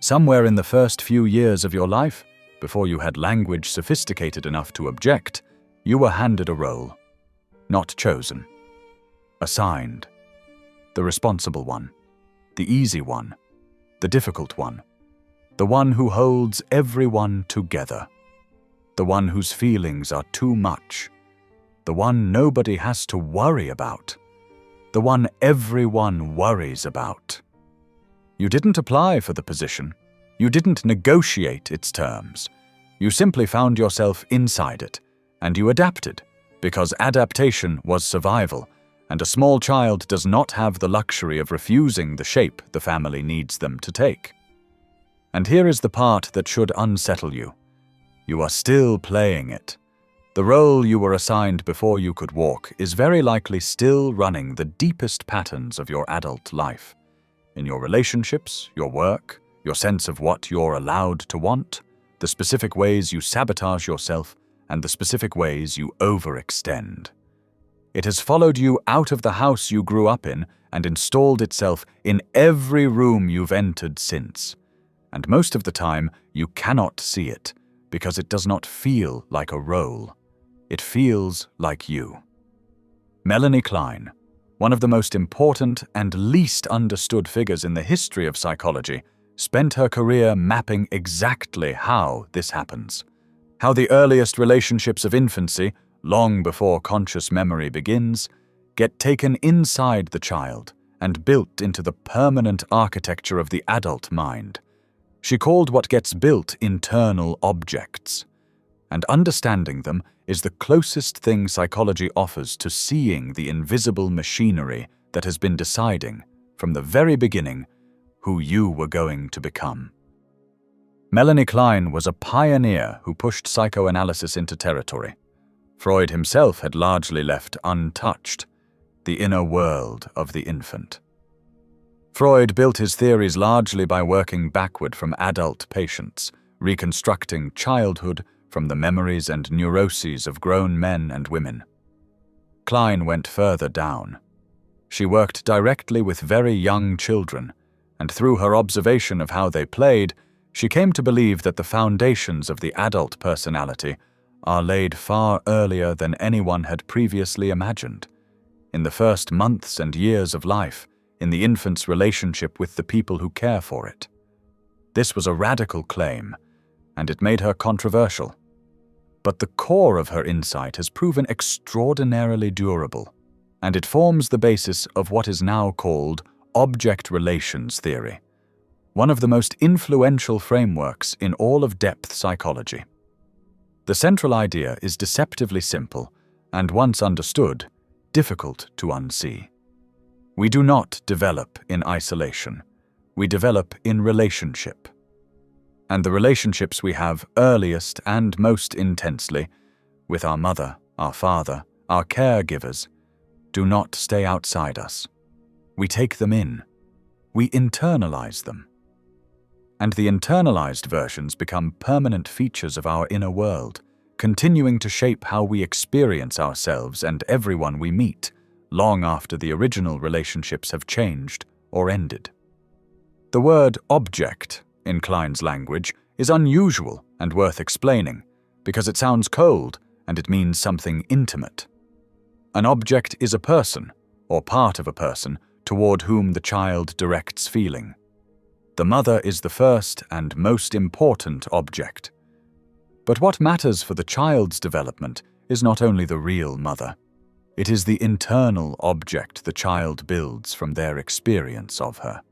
Somewhere in the first few years of your life, before you had language sophisticated enough to object, you were handed a role. Not chosen. Assigned. The responsible one. The easy one. The difficult one. The one who holds everyone together. The one whose feelings are too much. The one nobody has to worry about. The one everyone worries about. You didn't apply for the position. You didn't negotiate its terms. You simply found yourself inside it, and you adapted, because adaptation was survival, and a small child does not have the luxury of refusing the shape the family needs them to take. And here is the part that should unsettle you. You are still playing it. The role you were assigned before you could walk is very likely still running the deepest patterns of your adult life. In your relationships, your work, your sense of what you're allowed to want, the specific ways you sabotage yourself, and the specific ways you overextend. It has followed you out of the house you grew up in and installed itself in every room you've entered since. And most of the time, you cannot see it, because it does not feel like a role. It feels like you. Melanie Klein, one of the most important and least understood figures in the history of psychology, spent her career mapping exactly how this happens. How the earliest relationships of infancy, long before conscious memory begins, get taken inside the child and built into the permanent architecture of the adult mind. She called what gets built internal objects. And understanding them is the closest thing psychology offers to seeing the invisible machinery that has been deciding, from the very beginning, who you were going to become. Melanie Klein was a pioneer who pushed psychoanalysis into territory. Freud himself had largely left untouched the inner world of the infant. Freud built his theories largely by working backward from adult patients, reconstructing childhood from the memories and neuroses of grown men and women. Klein went further down. She worked directly with very young children, and through her observation of how they played, she came to believe that the foundations of the adult personality are laid far earlier than anyone had previously imagined. In the first months and years of life, in the infant's relationship with the people who care for it. This was a radical claim, and it made her controversial. But the core of her insight has proven extraordinarily durable, and it forms the basis of what is now called object relations theory, one of the most influential frameworks in all of depth psychology. The central idea is deceptively simple, and once understood, difficult to unsee. We do not develop in isolation. We develop in relationship. And the relationships we have earliest and most intensely with our mother, our father, our caregivers, do not stay outside us. We take them in. We internalize them. And the internalized versions become permanent features of our inner world, continuing to shape how we experience ourselves and everyone we meet, long after the original relationships have changed or ended. The word object, in Klein's language, is unusual and worth explaining, because it sounds cold and it means something intimate. An object is a person, or part of a person, toward whom the child directs feeling. The mother is the first and most important object. But what matters for the child's development is not only the real mother. It is the internal object the child builds from their experience of her.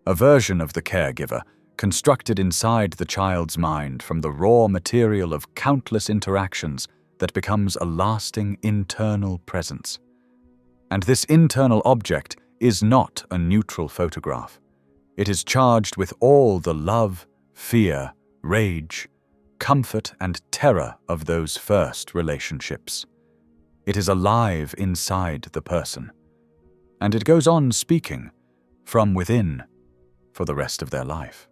A version of the caregiver, constructed inside the child's mind from the raw material of countless interactions that becomes a lasting internal presence. And this internal object is not a neutral photograph. It is charged with all the love, fear, rage, comfort, and terror of those first relationships. It is alive inside the person, and it goes on speaking from within for the rest of their life.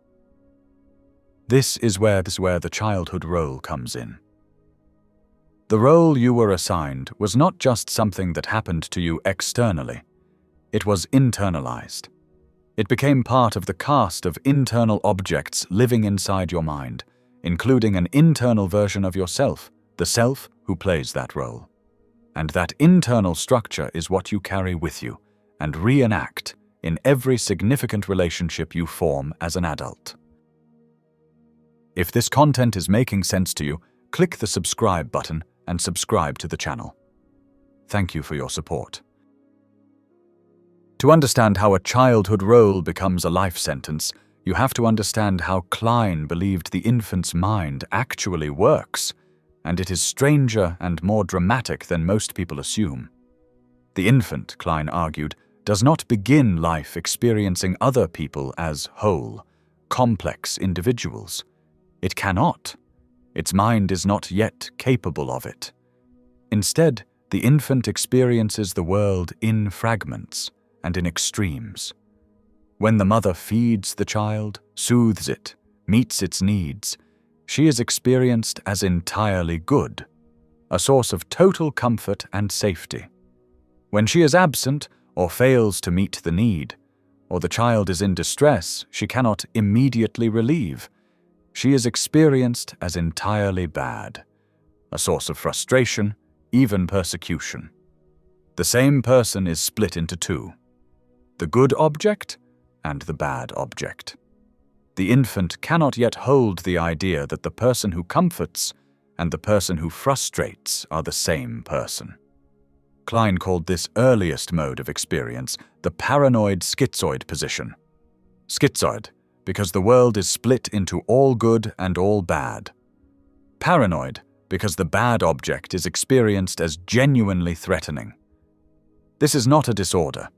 This is where the childhood role comes in. The role you were assigned was not just something that happened to you externally. It was internalized. It became part of the cast of internal objects living inside your mind, including an internal version of yourself, the self who plays that role. And that internal structure is what you carry with you and reenact in every significant relationship you form as an adult. If this content is making sense to you, click the subscribe button and subscribe to the channel. Thank you for your support. To understand how a childhood role becomes a life sentence, you have to understand how Klein believed the infant's mind actually works, and it is stranger and more dramatic than most people assume. The infant, Klein argued, does not begin life experiencing other people as whole, complex individuals. It cannot. Its mind is not yet capable of it. Instead, the infant experiences the world in fragments and in extremes. When the mother feeds the child, soothes it, meets its needs, she is experienced as entirely good, a source of total comfort and safety. When she is absent or fails to meet the need, or the child is in distress she cannot immediately relieve, she is experienced as entirely bad, a source of frustration, even persecution. The same person is split into two: the good object and the bad object. The infant cannot yet hold the idea that the person who comforts and the person who frustrates are the same person. Klein called this earliest mode of experience the paranoid schizoid position. Schizoid, because the world is split into all good and all bad. Paranoid, because the bad object is experienced as genuinely threatening. This is not a disorder.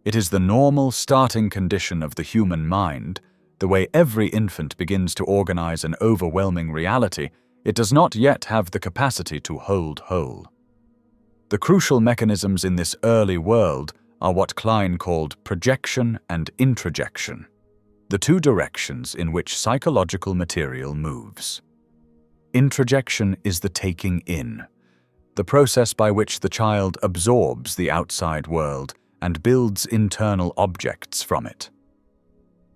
It is the normal starting condition of the human mind. The way every infant begins to organize an overwhelming reality, it does not yet have the capacity to hold whole. The crucial mechanisms in this early world are what Klein called projection and introjection, the two directions in which psychological material moves. Introjection is the taking in, the process by which the child absorbs the outside world and builds internal objects from it.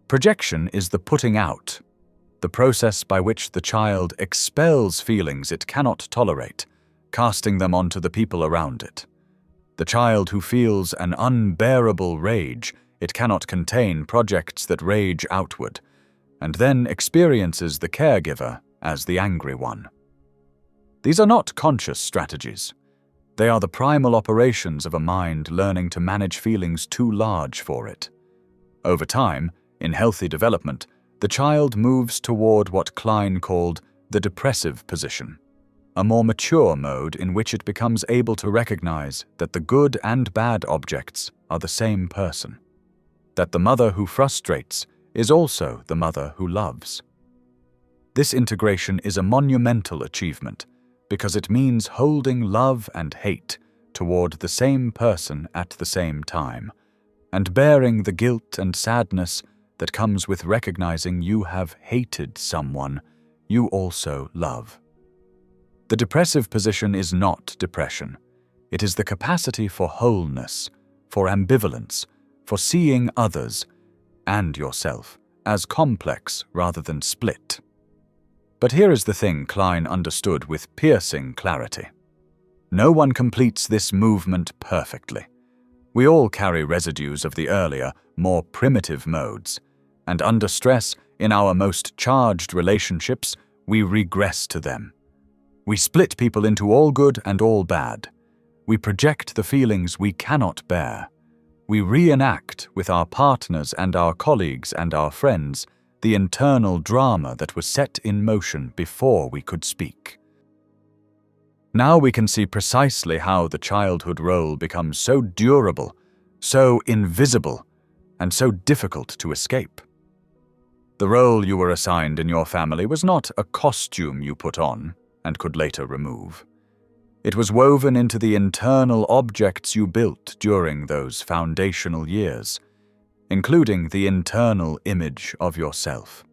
Projection is the putting out, the process by which the child expels feelings it cannot tolerate, casting them onto the people around it. The child who feels an unbearable rage it cannot contain projects that rage outward, and then experiences the caregiver as the angry one. These are not conscious strategies. They are the primal operations of a mind learning to manage feelings too large for it. Over time, in healthy development, the child moves toward what Klein called the depressive position, a more mature mode in which it becomes able to recognize that the good and bad objects are the same person, that the mother who frustrates is also the mother who loves. This integration is a monumental achievement because it means holding love and hate toward the same person at the same time, and bearing the guilt and sadness that comes with recognizing you have hated someone you also love. The depressive position is not depression. It is the capacity for wholeness, for ambivalence, for seeing others and yourself as complex rather than split. But here is the thing Klein understood with piercing clarity. No one completes this movement perfectly. We all carry residues of the earlier, more primitive modes, and under stress, in our most charged relationships, we regress to them. We split people into all good and all bad. We project the feelings we cannot bear. We reenact with our partners and our colleagues and our friends the internal drama that was set in motion before we could speak. Now we can see precisely how the childhood role becomes so durable, so invisible, and so difficult to escape. The role you were assigned in your family was not a costume you put on and could later remove. It was woven into the internal objects you built during those foundational years, including the internal image of yourself.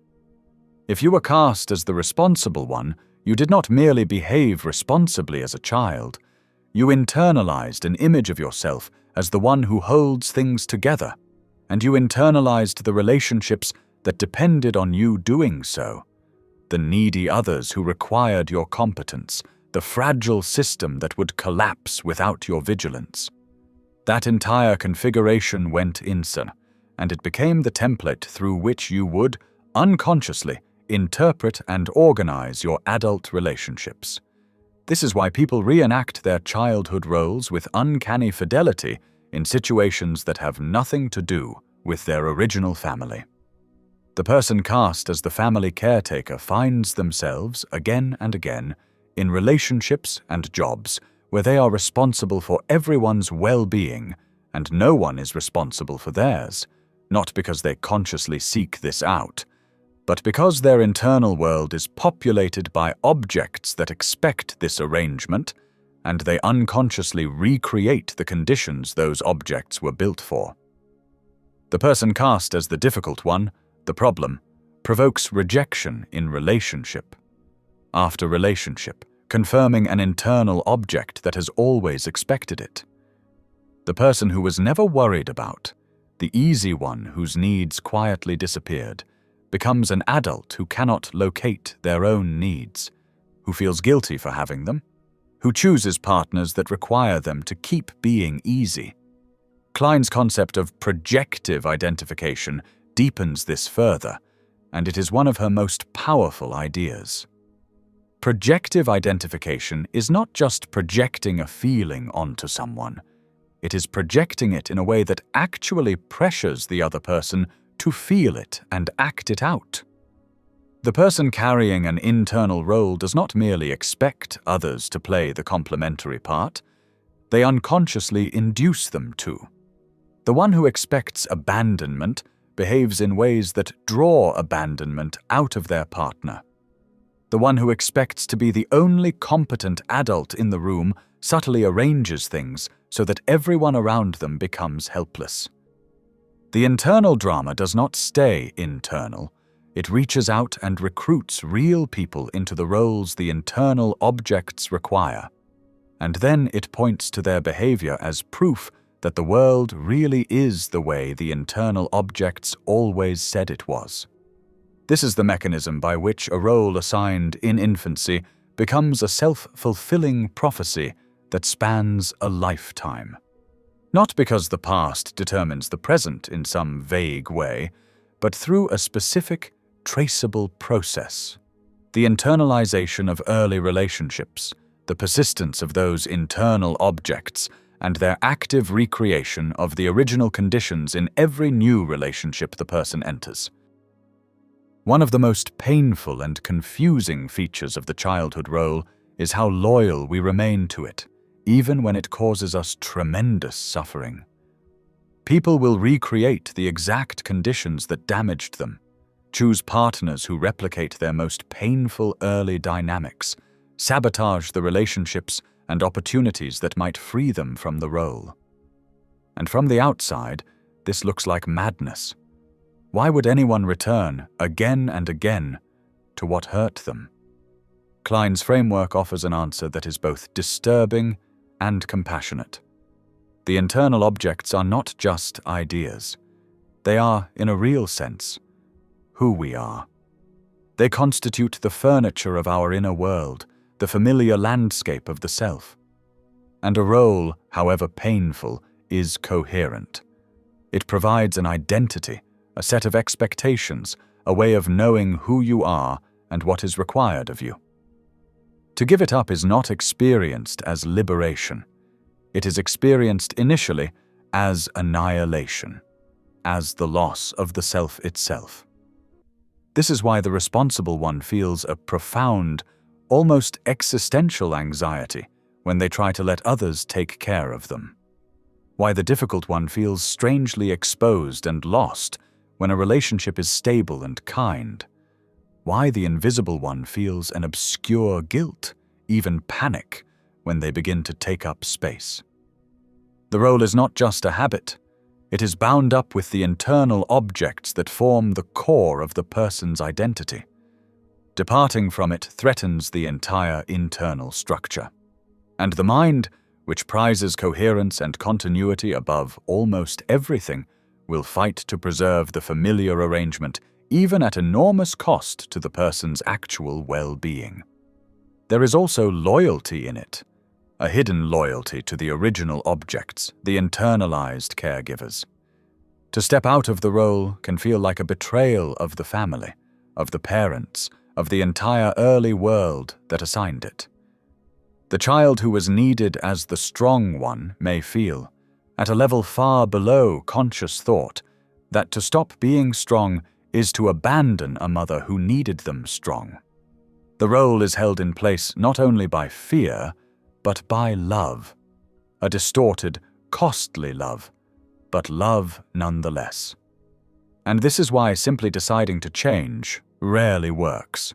If you were cast as the responsible one, you did not merely behave responsibly as a child. You internalized an image of yourself as the one who holds things together, and you internalized the relationships that depended on you doing so. The needy others who required your competence, the fragile system that would collapse without your vigilance. That entire configuration went INSA, and it became the template through which you would, unconsciously, interpret and organize your adult relationships. This is why people reenact their childhood roles with uncanny fidelity in situations that have nothing to do with their original family. The person cast as the family caretaker finds themselves, again and again, in relationships and jobs where they are responsible for everyone's well-being and no one is responsible for theirs, not because they consciously seek this out, but because their internal world is populated by objects that expect this arrangement, and they unconsciously recreate the conditions those objects were built for. The person cast as the difficult one, the problem, provokes rejection in relationship after relationship, confirming an internal object that has always expected it. The person who was never worried about, the easy one whose needs quietly disappeared, becomes an adult who cannot locate their own needs, who feels guilty for having them, who chooses partners that require them to keep being easy. Klein's concept of projective identification deepens this further, and it is one of her most powerful ideas. Projective identification is not just projecting a feeling onto someone. It is projecting it in a way that actually pressures the other person to feel it and act it out. The person carrying an internal role does not merely expect others to play the complementary part, they unconsciously induce them to. The one who expects abandonment behaves in ways that draw abandonment out of their partner. The one who expects to be the only competent adult in the room subtly arranges things so that everyone around them becomes helpless. The internal drama does not stay internal. It reaches out and recruits real people into the roles the internal objects require. And then it points to their behavior as proof that the world really is the way the internal objects always said it was. This is the mechanism by which a role assigned in infancy becomes a self-fulfilling prophecy that spans a lifetime. Not because the past determines the present in some vague way, but through a specific, traceable process. The internalization of early relationships, the persistence of those internal objects, and their active recreation of the original conditions in every new relationship the person enters. One of the most painful and confusing features of the childhood role is how loyal we remain to it, even when it causes us tremendous suffering. People will recreate the exact conditions that damaged them, choose partners who replicate their most painful early dynamics, sabotage the relationships and opportunities that might free them from the role. And from the outside, this looks like madness. Why would anyone return, again and again, to what hurt them? Klein's framework offers an answer that is both disturbing and compassionate. The internal objects are not just ideas. They are, in a real sense, who we are. They constitute the furniture of our inner world, the familiar landscape of the self. And a role, however painful, is coherent. It provides an identity, a set of expectations, a way of knowing who you are and what is required of you. To give it up is not experienced as liberation. It is experienced initially as annihilation, as the loss of the self itself. This is why the responsible one feels a profound, almost existential anxiety when they try to let others take care of them. Why the difficult one feels strangely exposed and lost when a relationship is stable and kind. Why the invisible one feels an obscure guilt, even panic, when they begin to take up space. The role is not just a habit. It is bound up with the internal objects that form the core of the person's identity. Departing from it threatens the entire internal structure. And the mind, which prizes coherence and continuity above almost everything, will fight to preserve the familiar arrangement, even at enormous cost to the person's actual well-being. There is also loyalty in it, a hidden loyalty to the original objects, the internalized caregivers. To step out of the role can feel like a betrayal of the family, of the parents, of the entire early world that assigned it. The child who was needed as the strong one may feel, at a level far below conscious thought, that to stop being strong is to abandon a mother who needed them strong. The role is held in place not only by fear, but by love. A distorted, costly love, but love nonetheless. And this is why simply deciding to change rarely works.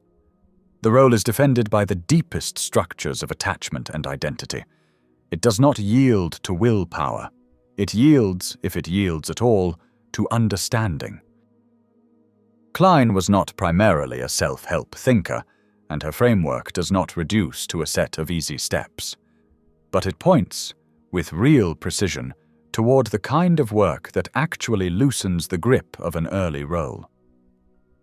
The role is defended by the deepest structures of attachment and identity. It does not yield to willpower. It yields, if it yields at all, to understanding. Klein was not primarily a self-help thinker, and her framework does not reduce to a set of easy steps. But it points, with real precision, toward the kind of work that actually loosens the grip of an early role.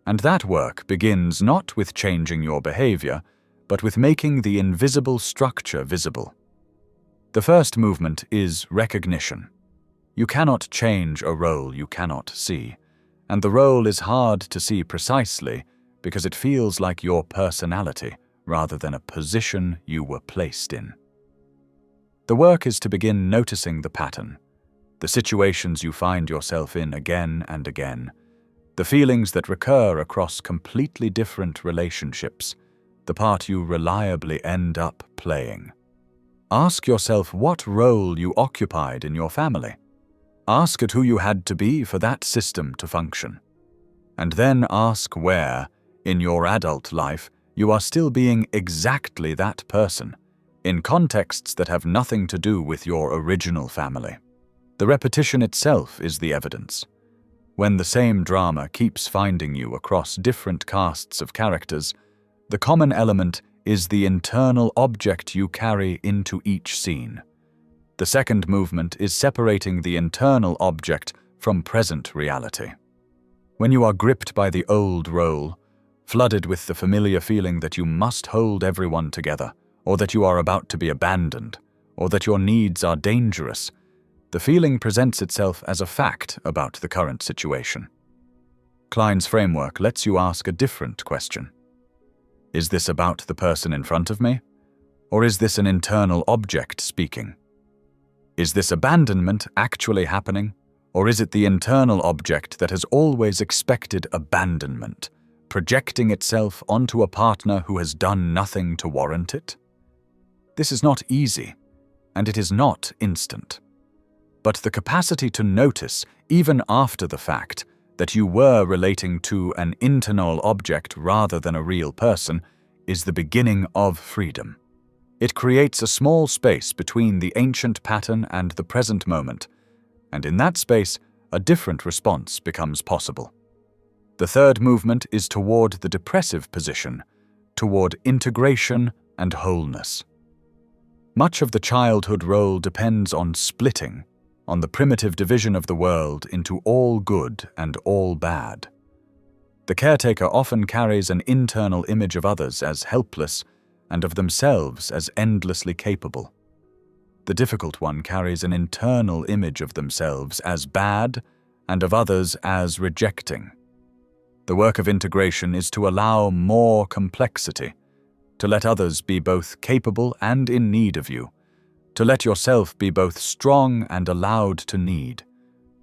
And that work begins not with changing your behavior, but with making the invisible structure visible. The first movement is recognition. You cannot change a role you cannot see, and the role is hard to see precisely because it feels like your personality rather than a position you were placed in. The work is to begin noticing the pattern, the situations you find yourself in again and again, the feelings that recur across completely different relationships, the part you reliably end up playing. Ask yourself what role you occupied in your family. Ask at who you had to be for that system to function. And then ask where, in your adult life, you are still being exactly that person, in contexts that have nothing to do with your original family. The repetition itself is the evidence. When the same drama keeps finding you across different casts of characters, the common element is the internal object you carry into each scene. The second movement is separating the internal object from present reality. When you are gripped by the old role, flooded with the familiar feeling that you must hold everyone together, or that you are about to be abandoned, or that your needs are dangerous, the feeling presents itself as a fact about the current situation. Klein's framework lets you ask a different question. Is this about the person in front of me? Or is this an internal object speaking? Is this abandonment actually happening? Or is it the internal object that has always expected abandonment, projecting itself onto a partner who has done nothing to warrant it? This is not easy, and it is not instant. But the capacity to notice, even after the fact, that you were relating to an internal object rather than a real person is the beginning of freedom. It creates a small space between the ancient pattern and the present moment, and in that space, a different response becomes possible. The third movement is toward the depressive position, toward integration and wholeness. Much of the childhood role depends on splitting, on the primitive division of the world into all good and all bad. The caretaker often carries an internal image of others as helpless and of themselves as endlessly capable. The difficult one carries an internal image of themselves as bad and of others as rejecting. The work of integration is to allow more complexity, to let others be both capable and in need of you, to let yourself be both strong and allowed to need,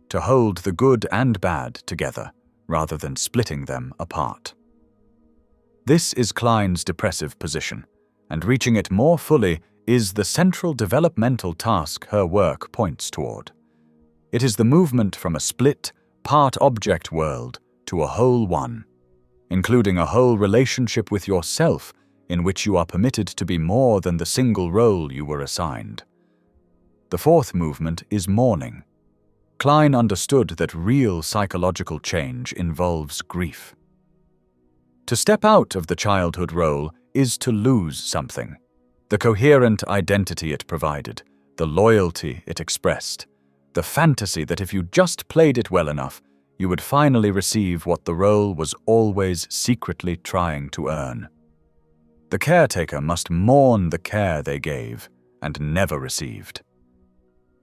to hold the good and bad together rather than splitting them apart. This is Klein's depressive position, and reaching it more fully is the central developmental task her work points toward. It is the movement from a split, part-object world to a whole one, including a whole relationship with yourself in which you are permitted to be more than the single role you were assigned. The fourth movement is mourning. Klein understood that real psychological change involves grief. To step out of the childhood role is to lose something, the coherent identity it provided, the loyalty it expressed, the fantasy that if you just played it well enough, you would finally receive what the role was always secretly trying to earn. The caretaker must mourn the care they gave and never received.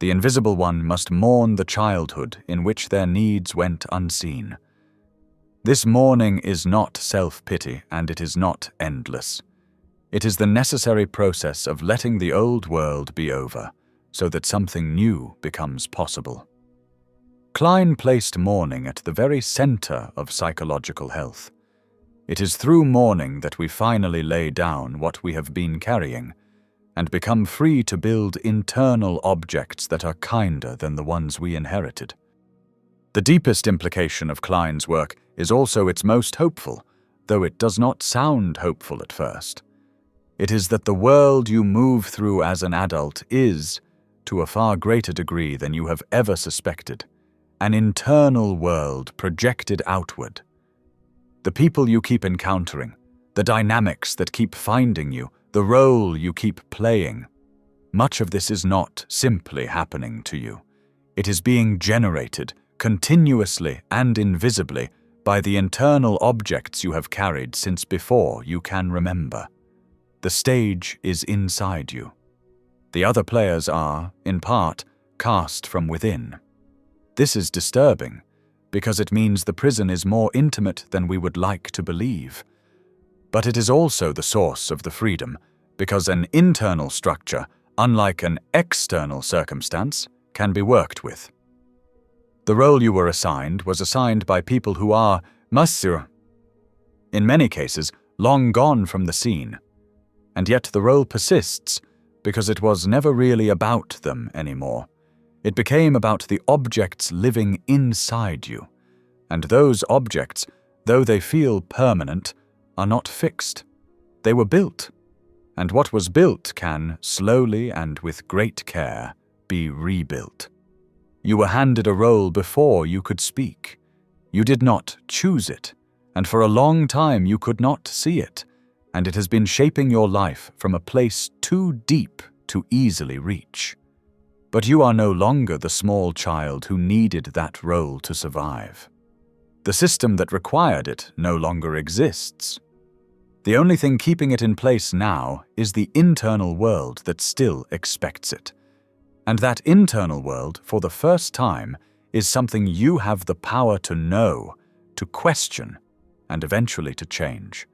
The invisible one must mourn the childhood in which their needs went unseen. This mourning is not self-pity, and it is not endless. It is the necessary process of letting the old world be over, so that something new becomes possible. Klein placed mourning at the very center of psychological health. It is through mourning that we finally lay down what we have been carrying, and become free to build internal objects that are kinder than the ones we inherited. The deepest implication of Klein's work is also its most hopeful, though it does not sound hopeful at first. It is that the world you move through as an adult is, to a far greater degree than you have ever suspected, an internal world projected outward. The people you keep encountering, the dynamics that keep finding you, the role you keep playing, much of this is not simply happening to you. It is being generated continuously and invisibly by the internal objects you have carried since before you can remember. The stage is inside you. The other players are, in part, cast from within. This is disturbing, because it means the prison is more intimate than we would like to believe. But it is also the source of the freedom, because an internal structure, unlike an external circumstance, can be worked with. The role you were assigned was assigned by people who are, in many cases, long gone from the scene. And yet the role persists, because it was never really about them anymore. It became about the objects living inside you. And those objects, though they feel permanent, are not fixed. They were built. And what was built can, slowly and with great care, be rebuilt. You were handed a role before you could speak. You did not choose it, and for a long time you could not see it, and it has been shaping your life from a place too deep to easily reach. But you are no longer the small child who needed that role to survive. The system that required it no longer exists. The only thing keeping it in place now is the internal world that still expects it. And that internal world, for the first time, is something you have the power to know, to question, and eventually to change.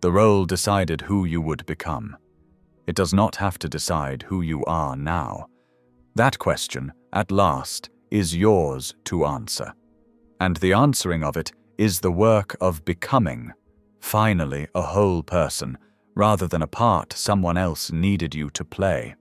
The role decided who you would become. It does not have to decide who you are now. That question, at last, is yours to answer. And the answering of it is the work of becoming, finally a whole person, rather than a part someone else needed you to play.